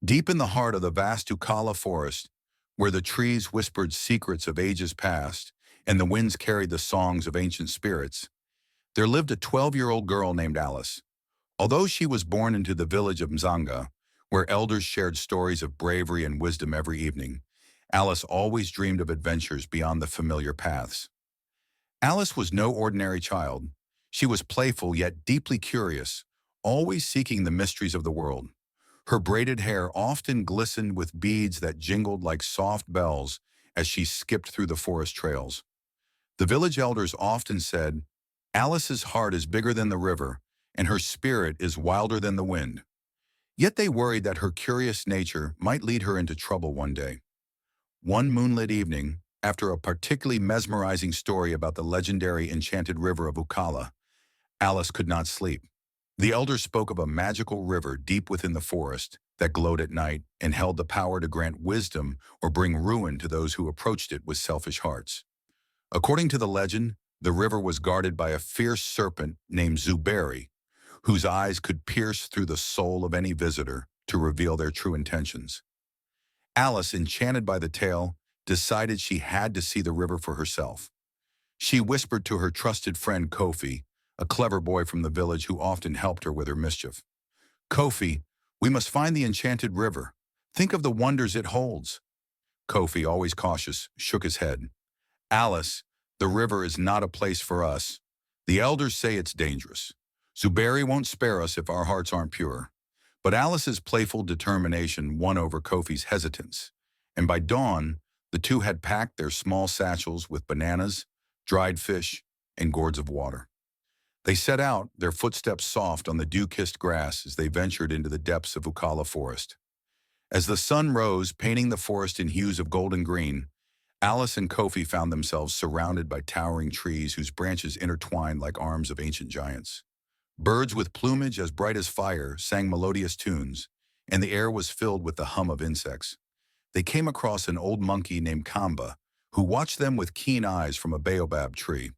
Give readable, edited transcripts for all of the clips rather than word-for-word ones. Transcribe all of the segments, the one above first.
Deep in the heart of the vast Ukala forest, where the trees whispered secrets of ages past and the winds carried the songs of ancient spirits, there lived a 12-year-old girl named Alice. Although she was born into the village of Mzanga, where elders shared stories of bravery and wisdom every evening, Alice always dreamed of adventures beyond the familiar paths. Alice was no ordinary child. She was playful yet deeply curious, always seeking the mysteries of the world. Her braided hair often glistened with beads that jingled like soft bells as she skipped through the forest trails. The village elders often said, "Alice's heart is bigger than the river, and her spirit is wilder than the wind." Yet they worried that her curious nature might lead her into trouble one day. One moonlit evening, after a particularly mesmerizing story about the legendary enchanted river of Ukala, Alice could not sleep. The elders spoke of a magical river deep within the forest that glowed at night and held the power to grant wisdom or bring ruin to those who approached it with selfish hearts. According to the legend, the river was guarded by a fierce serpent named Zuberi, whose eyes could pierce through the soul of any visitor to reveal their true intentions. Alice, enchanted by the tale, decided she had to see the river for herself. She whispered to her trusted friend Kofi, a clever boy from the village who often helped her with her mischief. "Kofi, we must find the enchanted river. Think of the wonders it holds." Kofi, always cautious, shook his head. "Alice, the river is not a place for us. The elders say it's dangerous. Zuberi won't spare us if our hearts aren't pure." But Alice's playful determination won over Kofi's hesitance, and by dawn, the two had packed their small satchels with bananas, dried fish, and gourds of water. They set out, their footsteps soft on the dew-kissed grass as they ventured into the depths of Ukala forest. As the sun rose, painting the forest in hues of golden green, Alice and Kofi found themselves surrounded by towering trees whose branches intertwined like arms of ancient giants. Birds with plumage as bright as fire sang melodious tunes, and the air was filled with the hum of insects. They came across an old monkey named Kamba, who watched them with keen eyes from a baobab tree.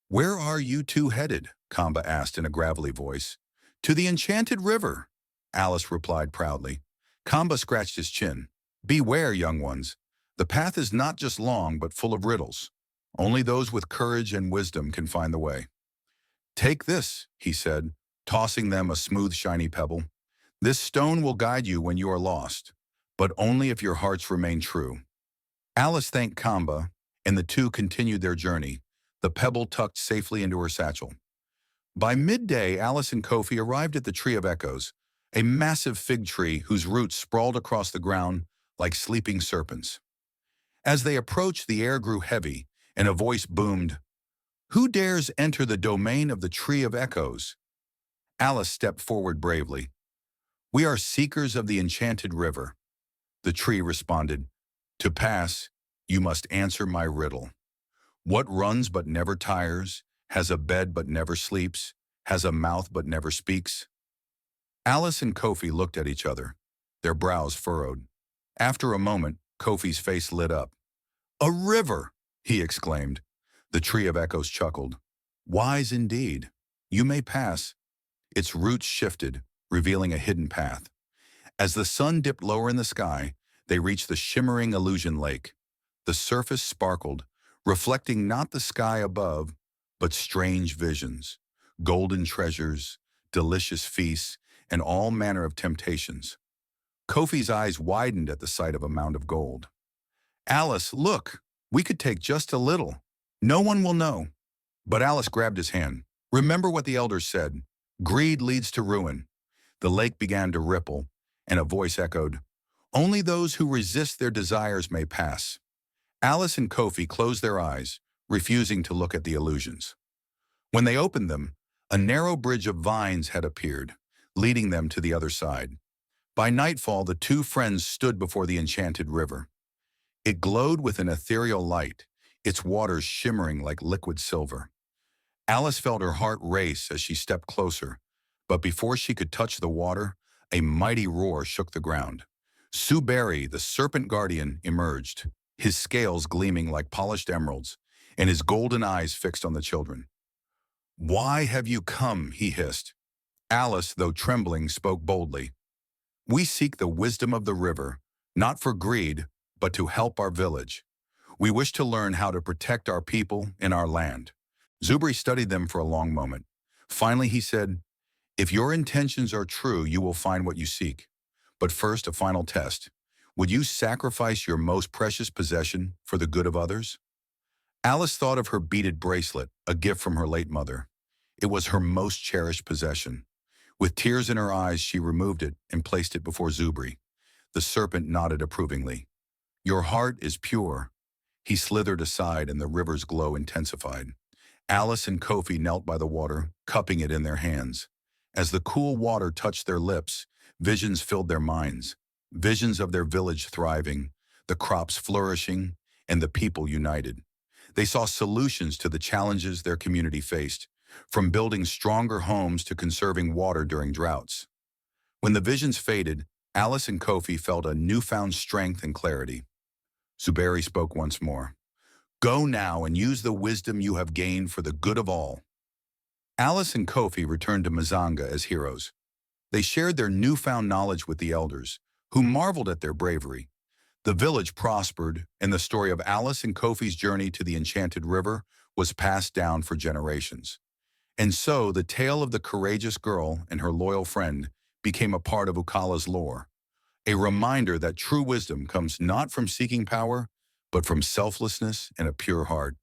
"Where are you two headed?" Kamba asked in a gravelly voice. "To the enchanted river," Alice replied proudly. Kamba scratched his chin. "Beware, young ones. The path is not just long, but full of riddles. Only those with courage and wisdom can find the way." "Take this," he said, tossing them a smooth, shiny pebble. "This stone will guide you when you are lost, but only if your hearts remain true." Alice thanked Kamba, and the two continued their journey, the pebble tucked safely into her satchel. By midday, Alice and Kofi arrived at the Tree of Echoes, a massive fig tree whose roots sprawled across the ground like sleeping serpents. As they approached, the air grew heavy, and a voice boomed, "Who dares enter the domain of the Tree of Echoes?" Alice stepped forward bravely. "We are seekers of the enchanted river." The tree responded, "To pass, you must answer my riddle. What runs but never tires, has a bed but never sleeps, has a mouth but never speaks?" Alice and Kofi looked at each other, their brows furrowed. After a moment, Kofi's face lit up. "A river!" he exclaimed. The Tree of Echoes chuckled. "Wise indeed. You may pass." Its roots shifted, revealing a hidden path. As the sun dipped lower in the sky, they reached the shimmering illusion lake. The surface sparkled, reflecting not the sky above, but strange visions, golden treasures, delicious feasts, and all manner of temptations. Kofi's eyes widened at the sight of a mound of gold. "Alice, look, we could take just a little. No one will know." But Alice grabbed his hand. "Remember what the elders said. Greed leads to ruin." The lake began to ripple, and a voice echoed, "Only those who resist their desires may pass." Alice and Kofi closed their eyes, refusing to look at the illusions. When they opened them, a narrow bridge of vines had appeared, leading them to the other side. By nightfall, the two friends stood before the enchanted river. It glowed with an ethereal light, its waters shimmering like liquid silver. Alice felt her heart race as she stepped closer, but before she could touch the water, a mighty roar shook the ground. Suberi, the serpent guardian, emerged, his scales gleaming like polished emeralds, and his golden eyes fixed on the children. "Why have you come?" he hissed. Alice, though trembling, spoke boldly. We seek the wisdom of the river, not for greed, but to help our village. We wish to learn how to protect our people and our land." Zubri studied them for a long moment. Finally, he said, "If your intentions are true, you will find what you seek. But first, a final test. Would you sacrifice your most precious possession for the good of others?" Alice thought of her beaded bracelet, a gift from her late mother. It was her most cherished possession. With tears in her eyes, she removed it and placed it before Zubri. The serpent nodded approvingly. "Your heart is pure." He slithered aside and the river's glow intensified. Alice and Kofi knelt by the water, cupping it in their hands. As the cool water touched their lips, visions filled their minds. Visions of their village thriving, the crops flourishing, and the people united. They saw solutions to the challenges their community faced, from building stronger homes to conserving water during droughts. When the visions faded, Alice and Kofi felt a newfound strength and clarity. Zuberi spoke once more. "Go now and use the wisdom you have gained for the good of all." Alice and Kofi returned to Mazanga as heroes. They shared their newfound knowledge with the elders, who marveled at their bravery. The village prospered, and the story of Alice and Kofi's journey to the Enchanted River was passed down for generations. And so the tale of the courageous girl and her loyal friend became a part of Ukala's lore, a reminder that true wisdom comes not from seeking power, but from selflessness and a pure heart.